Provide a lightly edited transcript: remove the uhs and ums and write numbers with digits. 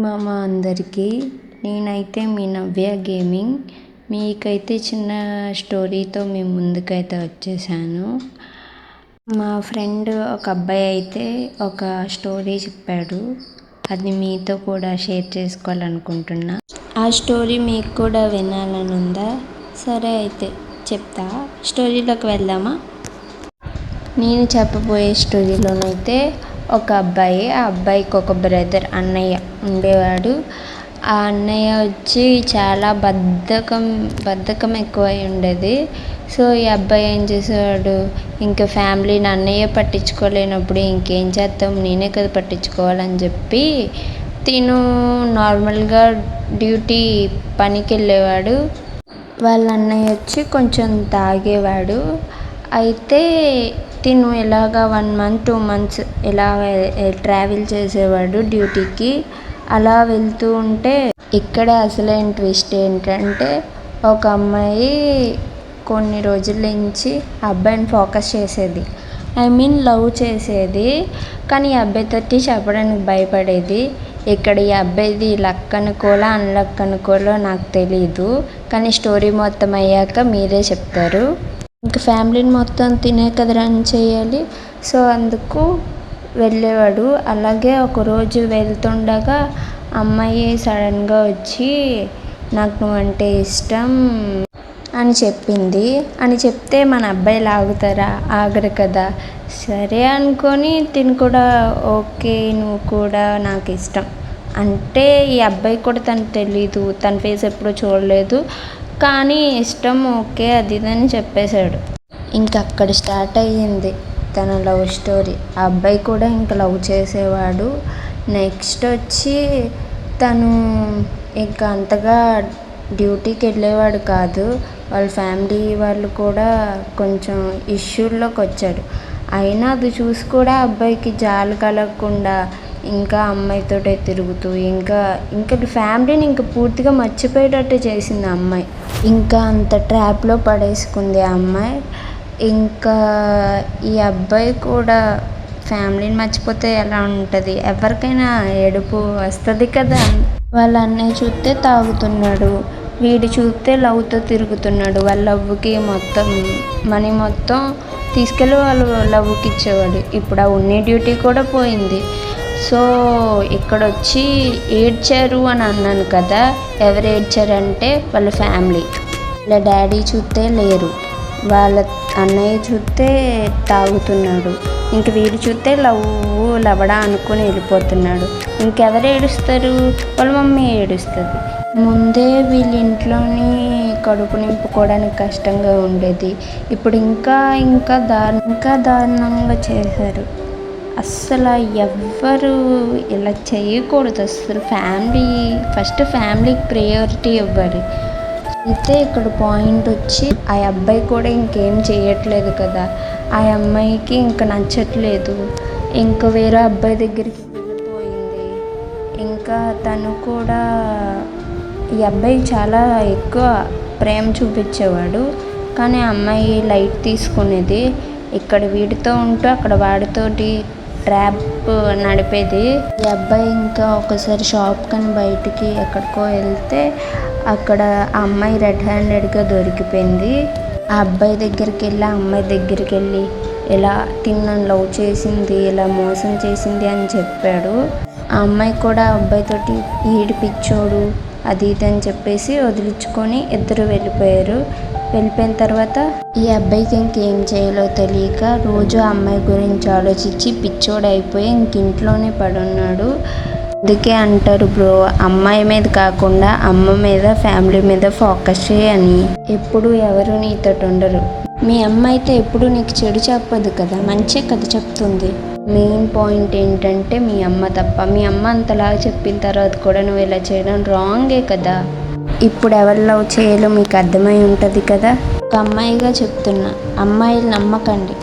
మామ అందరికీ నేనైతే మీ నవ్య గేమింగ్. మీకైతే చిన్న స్టోరీతో మీ ముందుకైతే వచ్చేసాను. మా ఫ్రెండ్ ఒక అబ్బాయి అయితే ఒక స్టోరీ చెప్పాడు. అది మీతో కూడా షేర్ చేసుకోవాలనుకుంటున్నా. ఆ స్టోరీ మీకు కూడా వినాలని ఉందా? సరే అయితే చెప్తా. స్టోరీలోకి వెళ్దామా? నేను చెప్పబోయే స్టోరీలోనైతే ఒక అబ్బాయి, ఆ అబ్బాయికి ఒక బ్రదర్ అన్నయ్య ఉండేవాడు. ఆ అన్నయ్య వచ్చి చాలా బద్ధకం ఎక్కువై ఉండేది. సో ఈ అబ్బాయి ఏం చేసేవాడు, ఇంకా ఫ్యామిలీని అన్నయ్య పట్టించుకోలేనప్పుడు ఇంకేం చేద్దాం, నేనే కదా పట్టించుకోవాలని చెప్పి తిను నార్మల్గా డ్యూటీ పనికి వెళ్ళేవాడు. వాళ్ళ అన్నయ్య వచ్చి కొంచెం తాగేవాడు. అయితే తిను ఇలాగ 1 month 2 months ఇలా ట్రావెల్ చేసేవాడు డ్యూటీకి. అలా వెళ్తూ ఉంటే ఇక్కడ అసలైన ట్విస్ట్ ఏంటంటే, ఒక అమ్మాయి కొన్ని రోజుల నుంచి ఆ అబ్బాయిని ఫోకస్ చేసేది, లవ్ చేసేది. కానీ ఈ అబ్బాయితోటి చెప్పడానికి భయపడేది. ఇక్కడ ఈ అబ్బాయిది లక్ అనుకోలో అన్లక్ అనుకోలో నాకు తెలీదు, కానీ స్టోరీ మొత్తం అయ్యాక మీరే చెప్తారు. ఇంకా ఫ్యామిలీని మొత్తం తినే కదా రన్ చేయాలి. సో అందుకు వెళ్ళేవాడు. అలాగే ఒకరోజు వెళ్తుండగా అమ్మాయి సడన్గా వచ్చి నాకు నువ్వంటే ఇష్టం అని చెప్తే మన అబ్బాయిలు ఆగుతారా? ఆగరు కదా. సరే అనుకొని తిను కూడా ఓకే నువ్వు కూడా నాకు ఇష్టం అంటే, ఈ అబ్బాయి కూడా తనకు తెలీదు, తన ఫేస్ ఎప్పుడూ చూడలేదు, కానీ ఇష్టం ఓకే అది ఇదని చెప్పేశాడు. ఇంకా అక్కడ స్టార్ట్ అయ్యింది తన లవ్ స్టోరీ. ఆ అబ్బాయి కూడా ఇంకా లవ్ చేసేవాడు. నెక్స్ట్ వచ్చి తను ఇంకా అంతగా డ్యూటీకి వెళ్ళేవాడు కాదు. వాళ్ళ ఫ్యామిలీ వాళ్ళు కూడా కొంచెం ఇష్యూల్లోకి వచ్చాడు. అయినా అది చూసి కూడా అబ్బాయికి జాలి కలగకుండా ఇంకా అమ్మాయితోటే తిరుగుతూ ఇంకా ఫ్యామిలీని ఇంకా పూర్తిగా మర్చిపోయేటట్టు చేసింది ఆ అమ్మాయి. ఇంకా అంత ట్రాప్లో పడేసుకుంది ఆ అమ్మాయి. ఇంకా ఈ అబ్బాయి కూడా ఫ్యామిలీని మర్చిపోతే ఎలా ఉంటుంది, ఎవరికైనా ఏడుపు వస్తుంది కదా. వాళ్ళ అన్నయ్య చూస్తే తాగుతున్నాడు, వీడు చూస్తే లవ్తో తిరుగుతున్నాడు. వాళ్ళ లవ్కి మొత్తం మనీ మొత్తం తీసుకెళ్ళి వాళ్ళు లవ్కి ఇచ్చేవాడు. ఇప్పుడు ఆ ఉన్న డ్యూటీ కూడా పోయింది. సో ఇక్కడ వచ్చి ఏడ్చారు అని అన్నాను కదా, ఎవరు ఏడ్చారంటే వాళ్ళ ఫ్యామిలీ. వాళ్ళ డాడీ చూస్తే లేరు, వాళ్ళ అన్నయ్య చూస్తే తాగుతున్నాడు, ఇంక వీడు చూస్తే లవడా అనుకుని వెళ్ళిపోతున్నాడు. ఇంకెవరు ఏడుస్తారు? వాళ్ళ మమ్మీ ఏడుస్తుంది. ముందే వీళ్ళ ఇంట్లోని కడుపు నింపుకోవడానికి కష్టంగా ఉండేది, ఇప్పుడు ఇంకా దారుణంగా చేశారు. అస్సలు ఎవ్వరు ఇలా చేయకూడదు. అసలు ఫస్ట్ ఫ్యామిలీకి ప్రయారిటీ ఇవ్వాలి. అయితే ఇక్కడ పాయింట్ వచ్చి ఆ అబ్బాయి కూడా ఇంకేం చేయట్లేదు కదా, ఆ అమ్మాయికి ఇంకా నచ్చట్లేదు, ఇంకా వేరే అబ్బాయి దగ్గరికి వెళ్ళిపోయింది. ఇంకా తను కూడా ఈ అబ్బాయి చాలా ఎక్కువ ప్రేమ చూపించేవాడు, కానీ ఆ అమ్మాయి లైట్ తీసుకునేది. ఇక్కడ వీడితో ఉంటూ అక్కడ వాడితోటి ట్రాప్ నడిపేది. ఈ అబ్బాయి ఇంకా ఒకసారి షాప్ కానీ బయటికి ఎక్కడికో వెళ్తే అక్కడ ఆ అమ్మాయి రెడ్ హ్యాండెడ్గా దొరికిపోయింది. ఆ అబ్బాయి దగ్గరికి వెళ్ళి ఆ అమ్మాయి దగ్గరికి వెళ్ళి ఇలా తిన్నను లవ్ చేసింది, ఇలా మోసం చేసింది అని చెప్పాడు. ఆ అమ్మాయి కూడా ఆ అబ్బాయితోటి ఈడి పిచ్చోడు అది ఇది అని చెప్పేసి వదిలించుకొని ఇద్దరు వెళ్ళిపోయారు. వెళ్ళిపోయిన తర్వాత ఈ అబ్బాయికి ఇంకేం చేయాలో తెలియక రోజు ఆ అమ్మాయి గురించి ఆలోచించి పిచ్చోడు అయిపోయి ఇంట్లోనే పడున్నాడు. అందుకే అంటారు బ్రో, అమ్మాయి మీద కాకుండా అమ్మ మీద ఫ్యామిలీ మీద ఫోకస్ చేయని. ఎప్పుడు ఎవరు నీతో ఉండరు. మీ అమ్మ అయితే ఎప్పుడు నీకు చెడు చెప్పదు కదా, మంచి కథ చెప్తుంది. మెయిన్ పాయింట్ ఏంటంటే మీ అమ్మ తప్ప. మీ అమ్మ అంతలాగా చెప్పిన తర్వాత కూడా నువ్వు ఇలా చేయడం రాంగే కదా. ఇప్పుడు ఎవరు లవ్ చేయాలో మీకు అర్థమై ఉంటుంది కదా. ఒక అమ్మాయిగా చెప్తున్నా, అమ్మాయిలు నమ్మకండి.